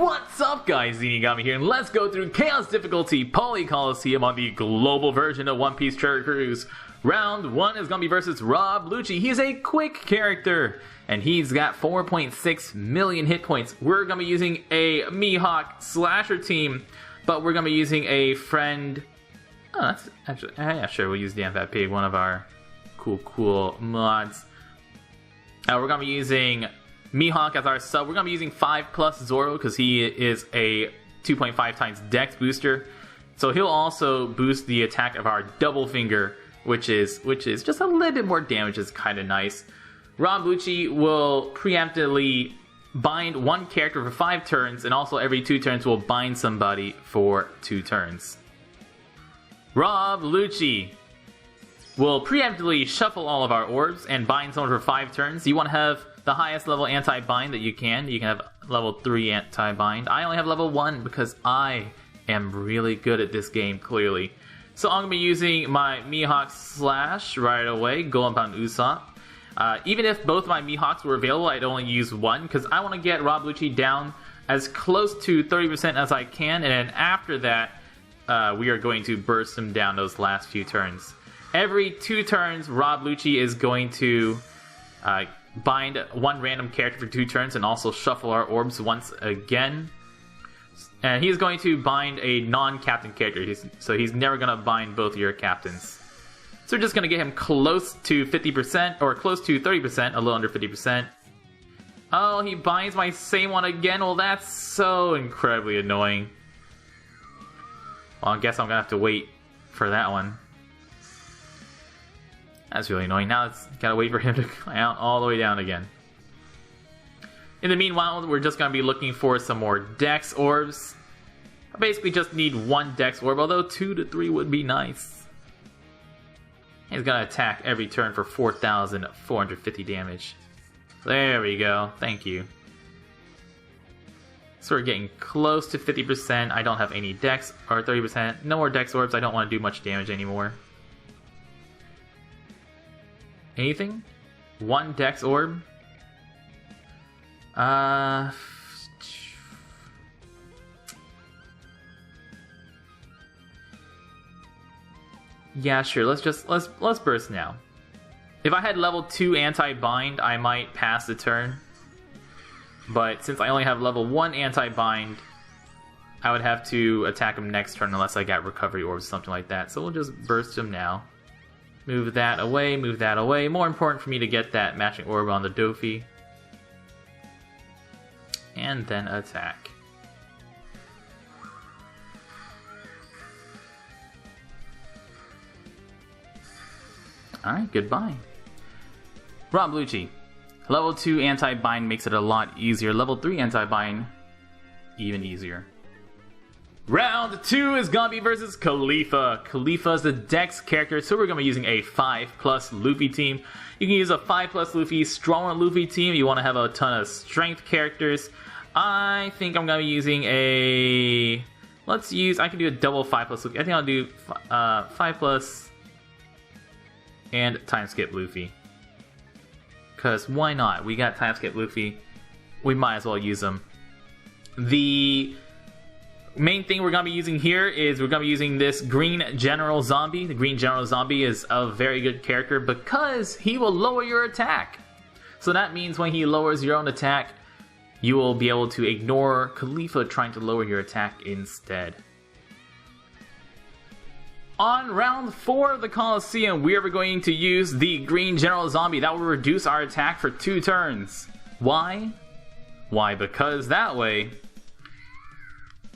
What's up guys, Zeenigami here, and let's go through Chaos Difficulty Paulie Coliseum on the global version of One Piece Treasure Cruise. Round 1 is going to be versus Rob Lucci. He's a quick character, and he's got 4.6 million hit points. We're going to be using a Mihawk slasher team, but we're going to be using a friend... Oh, that's actually... yeah, sure, we'll use Damn Fat Pig, one of our cool mods. We're going to be using... Mihawk as our sub. We're going to be using 5+ Zoro because he is a 2.5 times dex booster. So he'll also boost the attack of our double finger, which is just a little bit more damage. Is kind of nice. Rob Lucci will preemptively bind one character for 5 turns, and also every 2 turns will bind somebody for 2 turns. Rob Lucci will preemptively shuffle all of our orbs and bind someone for 5 turns. You want to have the highest level anti-bind that you can. You can have level 3 anti-bind. I only have level 1 because I am really good at this game, clearly. So I'm going to be using my Mihawk Slash right away, Golden Pound Usopp. Even if both my Mihawks were available, I'd only use one because I want to get Rob Lucci down as close to 30% as I can, and then after that, we are going to burst him down those last few turns. Every 2 turns, Rob Lucci is going to bind one random character for 2 turns and also shuffle our orbs once again. And he's going to bind a non-captain character, so he's never going to bind both of your captains. So we're just going to get him close to 50%, or close to 30%, a little under 50%. Oh, he binds my same one again? Well, that's so incredibly annoying. Well, I guess I'm going to have to wait for that one. That's really annoying. Now it's gotta wait for him to come out all the way down again. In the meanwhile, we're just gonna be looking for some more Dex orbs. I basically just need 1 Dex orb, although 2 to 3 would be nice. He's gonna attack every turn for 4,450 damage. There we go. Thank you. So we're getting close to 50%. I don't have any Dex, or 30%. No more Dex orbs. I don't want to do much damage anymore. Anything? 1 Dex orb? Yeah, sure. Let's burst now. If I had level 2 anti-bind, I might pass the turn. But since I only have level 1 anti-bind, I would have to attack him next turn unless I got recovery orbs or something like that. So we'll just burst him now. Move that away, move that away. More important for me to get that matching orb on the Dofi. And then attack. Alright, goodbye. Rob Lucci. Level 2 anti-bind makes it a lot easier. Level 3 anti-bind, even easier. Round 2 is gonna be versus Kalifa. Kalifa is the Dex character, so we're gonna be using a 5+ Luffy team. You can use a 5+ Luffy, stronger Luffy team. You want to have a ton of strength characters. I think I'm gonna be using a... I can do a double 5+ Luffy. I think I'll do 5+ and time skip Luffy. Because why not? We got time skip Luffy. We might as well use them. The main thing we're going to be using here is we're going to be using this Green General Zombie. The Green General Zombie is a very good character because he will lower your attack. So that means when he lowers your own attack, you will be able to ignore Kalifa trying to lower your attack instead. On round 4 of the Coliseum, we are going to use the Green General Zombie. That will reduce our attack for 2 turns. Why? Why? Because that way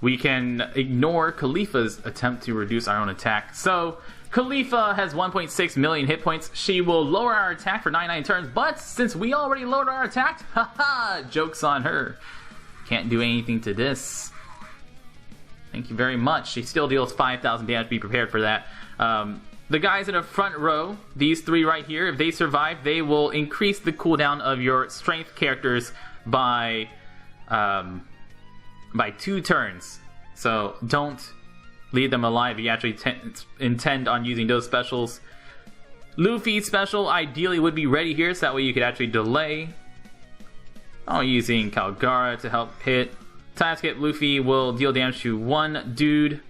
we can ignore Kalifa's attempt to reduce our own attack. So, Kalifa has 1.6 million hit points. She will lower our attack for 99 turns, but since we already lowered our attack, haha, joke's on her. Can't do anything to this. Thank you very much. She still deals 5,000 damage, be prepared for that. The guys in the front row, these 3 right here, if they survive, they will increase the cooldown of your strength characters by 2 turns. So don't leave them alive if you actually intend on using those specials. Luffy's special ideally would be ready here, so that way you could actually delay. I'm using Calgara to help hit. Time skip Luffy will deal damage to one dude.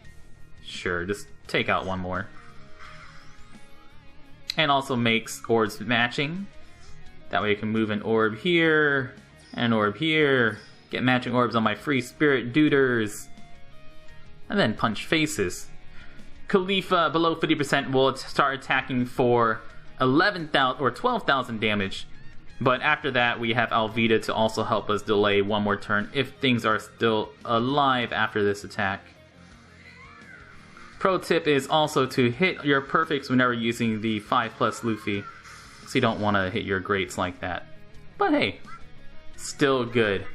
Sure, just take out one more. And also makes orbs matching. That way you can move an orb here, and an orb here. Get matching orbs on my free spirit duders. And then punch faces. Kalifa below 50% will start attacking for 11,000 or 12,000 damage. But after that, we have Alvida to also help us delay one more turn if things are still alive after this attack. Pro tip is also to hit your perfects whenever using the 5+ Luffy, so you don't want to hit your greats like that. But hey, still good.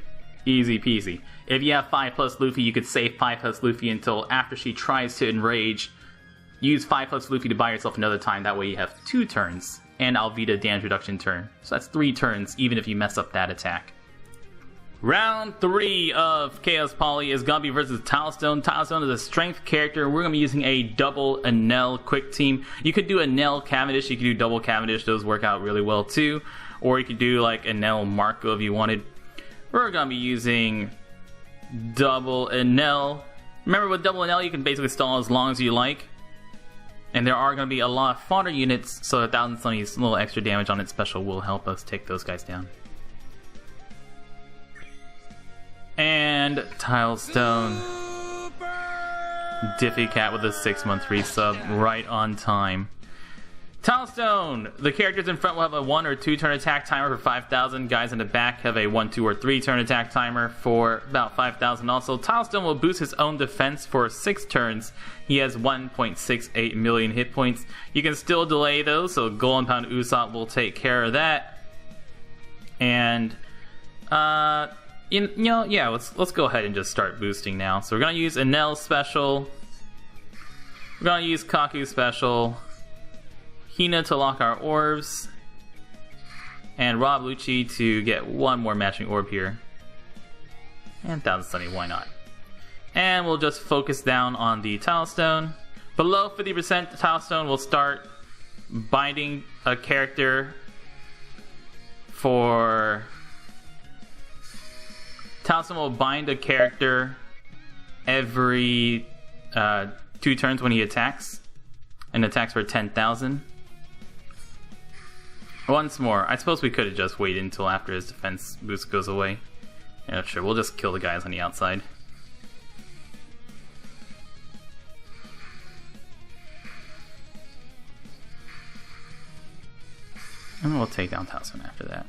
Easy peasy. If you have 5+ Luffy, you could save 5+ Luffy until after she tries to enrage. Use 5+ Luffy to buy yourself another time, that way you have 2 turns. And Alvida damage reduction turn. So that's 3 turns, even if you mess up that attack. Round 3 of Chaos Paulie is gonna be versus Tilestone. Tilestone is a strength character. We're gonna be using a double Enel quick team. You could do Enel Cavendish, you could do double Cavendish, those work out really well too. Or you could do like Enel Marco if you wanted. We're gonna be using double Enel. Remember with double Enel you can basically stall as long as you like. And there are going to be a lot of fodder units, so 1,000 Sunny's little extra damage on its special will help us take those guys down. And Tilestone. Diffy Cat with a 6-month resub, right on time. Tilestone! The characters in front will have a 1 or 2 turn attack timer for 5,000. Guys in the back have a 1, 2, or 3 turn attack timer for about 5,000 also. Tilestone will boost his own defense for 6 turns. He has 1.68 million hit points. You can still delay those, so Golden Pound Usopp will take care of that. And, yeah, let's go ahead and just start boosting now. So we're going to use Enel special. We're going to use Kaku special. Hina to lock our orbs, and Rob Lucci to get one more matching orb here. And 1,000 Sunny, why not? And we'll just focus down on the Tilestone. Below 50%, the Tilestone will start binding a character for... Tilestone will bind a character every 2 turns when he attacks. And attacks for 10,000. Once more, I suppose we could have just waited until after his defense boost goes away. Yeah, sure, we'll just kill the guys on the outside. And we'll take down Tilestone after that.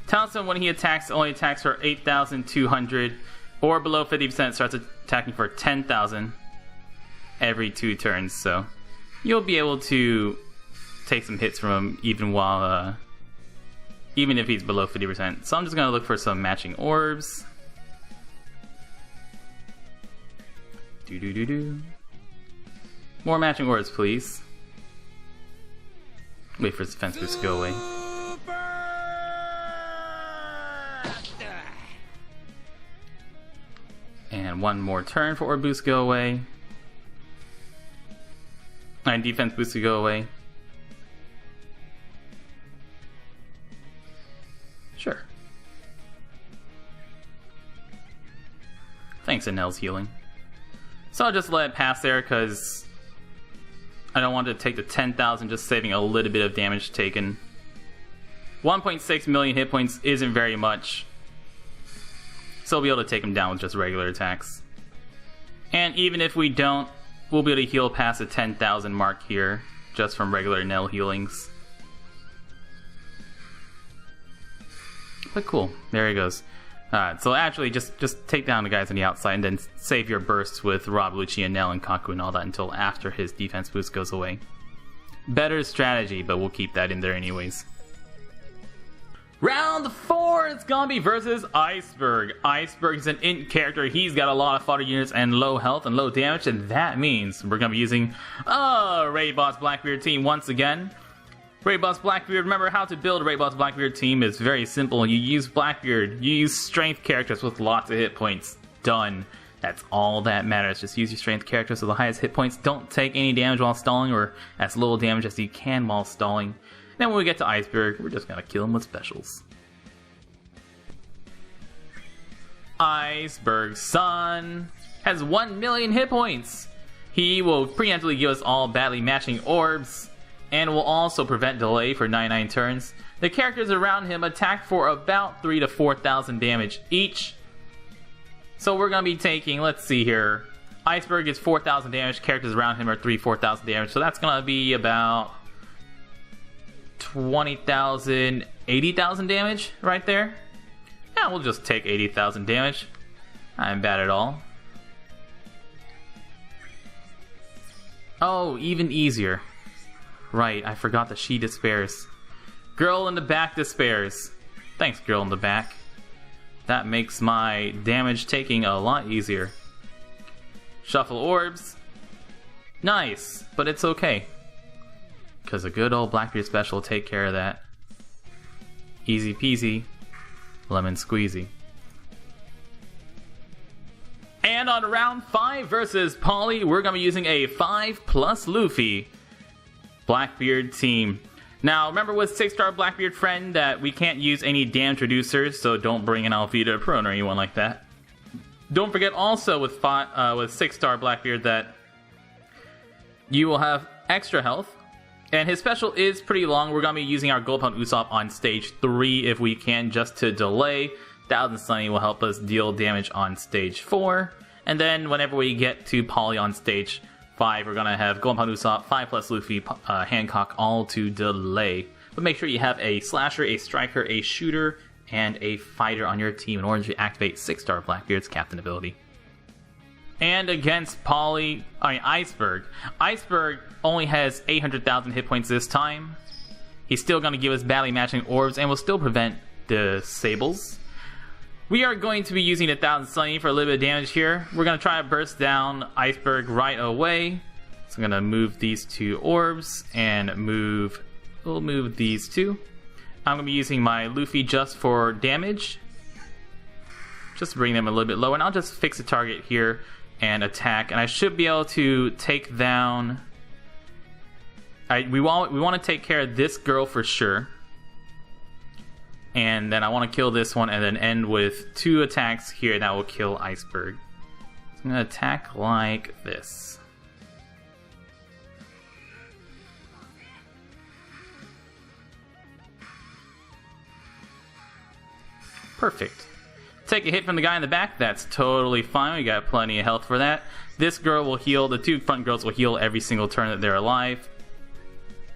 Tilestone, when he attacks, only attacks for 8,200, or below 50% starts attacking for 10,000 every 2 turns, so you'll be able to take some hits from him even while, even if he's below 50%. So I'm just gonna look for some matching orbs. More matching orbs, please. Wait for his defense boost to go away. And one more turn for orb boost to go away. And defense boost to go away. Sure. Thanks, Enel's healing. So I'll just let it pass there because I don't want to take the 10,000, just saving a little bit of damage taken. 1.6 million hit points isn't very much. So we'll be able to take him down with just regular attacks. And even if we don't, we'll be able to heal past the 10,000 mark here, just from regular Enel healings. But cool, there he goes. So actually, just take down the guys on the outside and then save your bursts with Rob, Lucci, Enel, and Kaku and all that until after his defense boost goes away. Better strategy, but we'll keep that in there anyways. Round 4 is gonna be versus Iceburg. Iceburg is an int character. He's got a lot of fodder units and low health and low damage, and that means we're gonna be using a Raid Boss Blackbeard team once again. Raid Boss Blackbeard, remember how to build a Raid Boss Blackbeard team is very simple. You use Blackbeard, you use strength characters with lots of hit points. Done. That's all that matters. Just use your strength characters with the highest hit points. Don't take any damage while stalling, or as little damage as you can while stalling. Then when we get to Iceburg, we're just gonna kill him with specials. Iceburg Sun has 1 million hit points. He will preemptively give us all badly matching orbs, and will also prevent delay for 99 turns. The characters around him attack for about 3,000 to 4,000 damage each. So we're going to be taking, let's see here, Iceburg is 4,000 damage, characters around him are 4,000 damage, so that's going to be about 20,000, 80,000 damage right there. Yeah, we'll just take 80,000 damage. Not bad at all. Oh, even easier. Right, I forgot that she despairs. Girl in the back despairs. Thanks, girl in the back. That makes my damage taking a lot easier. Shuffle orbs. Nice, but it's okay. Because a good old Blackbeard special will take care of that. Easy peasy. Lemon squeezy. And on round 5 versus Paulie, we're going to be using a 5 plus Luffy Blackbeard team. Now, remember with 6-star Blackbeard friend that we can't use any damage reducers, so don't bring an Alvita Prone or anyone like that. Don't forget also with 6-star Blackbeard that you will have extra health. And his special is pretty long. We're going to be using our Gold Pound Usopp on stage 3 if we can, just to delay. Thousand Sunny will help us deal damage on stage 4. And then whenever we get to Paulie on stage 5, we're going to have Gold Pound Usopp, 5 plus Luffy, Hancock, all to delay. But make sure you have a slasher, a striker, a shooter, and a fighter on your team in order to activate 6-star Blackbeard's captain ability. And against Iceburg. Iceburg only has 800,000 hit points this time. He's still going to give us badly matching orbs and will still prevent disables. We are going to be using 1,000 Sunny for a little bit of damage here. We're going to try to burst down Iceburg right away. So I'm going to move these 2 orbs and we'll move these 2. I'm going to be using my Luffy just for damage. Just to bring them a little bit lower. And I'll just fix the target here and attack, and I should be able to take down. We want to take care of this girl for sure, and then I want to kill this one, and then end with 2 attacks here that will kill Iceburg. So I'm gonna attack like this. Perfect. Take a hit from the guy in the back, that's totally fine, we got plenty of health for that. This girl will heal, the 2 front girls will heal every single turn that they're alive.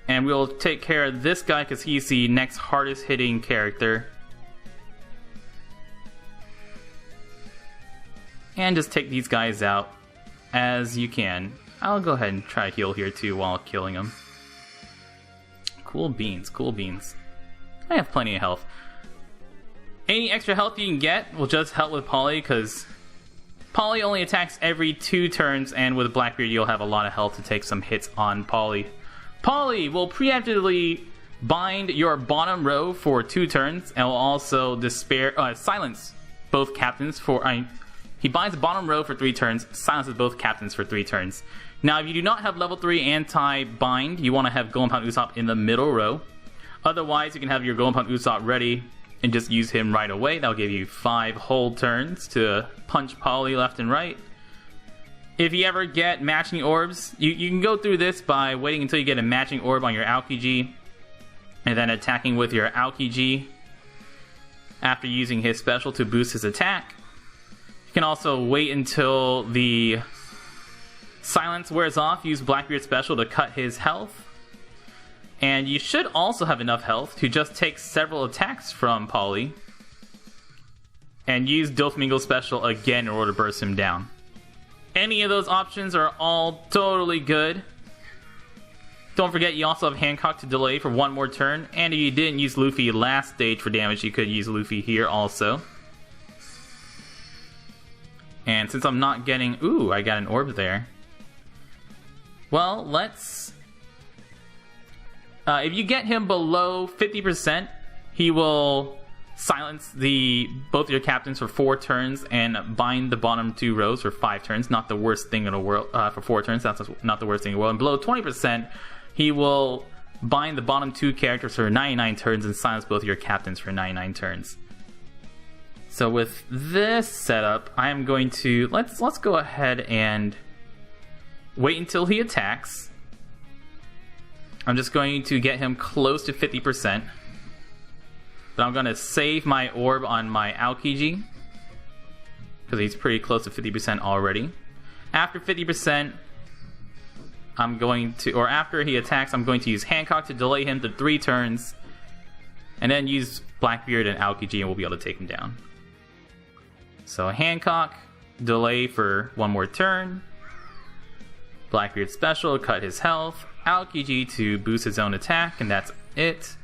And we'll take care of this guy because he's the next hardest hitting character. And just take these guys out as you can. I'll go ahead and try to heal here too while killing them. Cool beans, cool beans. I have plenty of health. Any extra health you can get will just help with Paulie, because Paulie only attacks every 2 turns, and with Blackbeard you'll have a lot of health to take some hits on Paulie. Paulie will preemptively bind your bottom row for 2 turns, and will also silence both captains for... he binds the bottom row for 3 turns, silences both captains for 3 turns. Now if you do not have level 3 anti-bind, you want to have Golden Pound Usopp in the middle row. Otherwise you can have your Golden Pound Usopp ready and just use him right away. That'll give you 5 whole turns to punch Paulie left and right. If you ever get matching orbs, you can go through this by waiting until you get a matching orb on your Aokiji, and then attacking with your Aokiji after using his special to boost his attack. You can also wait until the silence wears off, use Blackbeard's special to cut his health. And you should also have enough health to just take several attacks from Paulie. And use Doflamingo's special again in order to burst him down. Any of those options are all totally good. Don't forget you also have Hancock to delay for 1 more turn. And if you didn't use Luffy last stage for damage, you could use Luffy here also. And since I'm not getting... Ooh, I got an orb there. Well, let's... if you get him below 50%, he will silence both your captains for 4 turns and bind the bottom 2 rows for 5 turns. Not the worst thing in the world. For 4 turns, that's not the worst thing in the world. And below 20%, he will bind the bottom 2 characters for 99 turns and silence both your captains for 99 turns. So with this setup, I am going to let's go ahead and wait until he attacks. I'm just going to get him close to 50%. But I'm going to save my orb on my Aokiji, because he's pretty close to 50% already. After 50%, I'm going to, or after he attacks, I'm going to use Hancock to delay him to 3 turns. And then use Blackbeard and Aokiji and we'll be able to take him down. So Hancock, delay for 1 more turn. Blackbeard special, cut his health. Aokiji to boost his own attack, and that's it.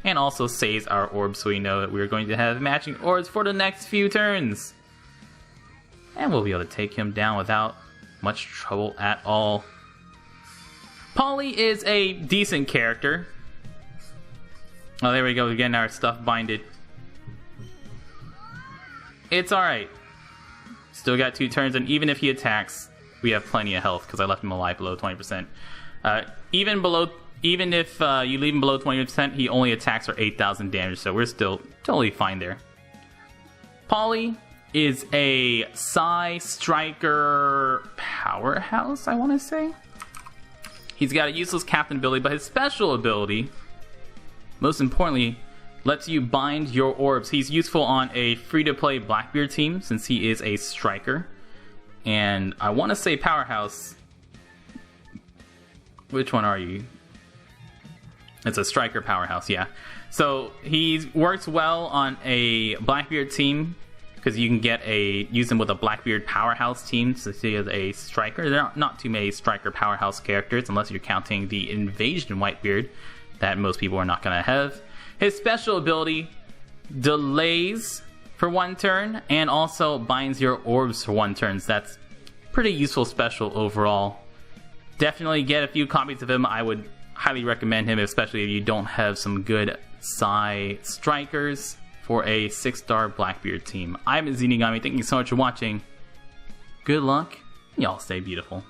And also saves our orbs, so we know that we're going to have matching orbs for the next few turns. And we'll be able to take him down without much trouble at all. Paulie is a decent character. Oh, there we go, we're getting our stuff binded. It's alright. Still got 2 turns, and even if he attacks, we have plenty of health, because I left him alive below 20%. Even if you leave him below 20%, he only attacks for 8,000 damage, so we're still totally fine there. Paulie is a Psy Striker Powerhouse, I want to say. He's got a useless captain ability, but his special ability, most importantly, lets you bind your orbs. He's useful on a free-to-play Blackbeard team, since he is a Striker. And I want to say Powerhouse. Which one are you? It's a Striker Powerhouse, yeah. So he works well on a Blackbeard team, because you can use him with a Blackbeard Powerhouse team, so he is a Striker. There are not too many Striker Powerhouse characters, unless you're counting the Invasion Whitebeard, that most people are not going to have. His special ability delays for 1 turn, and also binds your orbs for 1 turn. So that's pretty useful special overall. Definitely get a few copies of him. I would highly recommend him, especially if you don't have some good Psy Strikers for a 6-star Blackbeard team. I'm Zeenigami. Thank you so much for watching. Good luck. Y'all stay beautiful.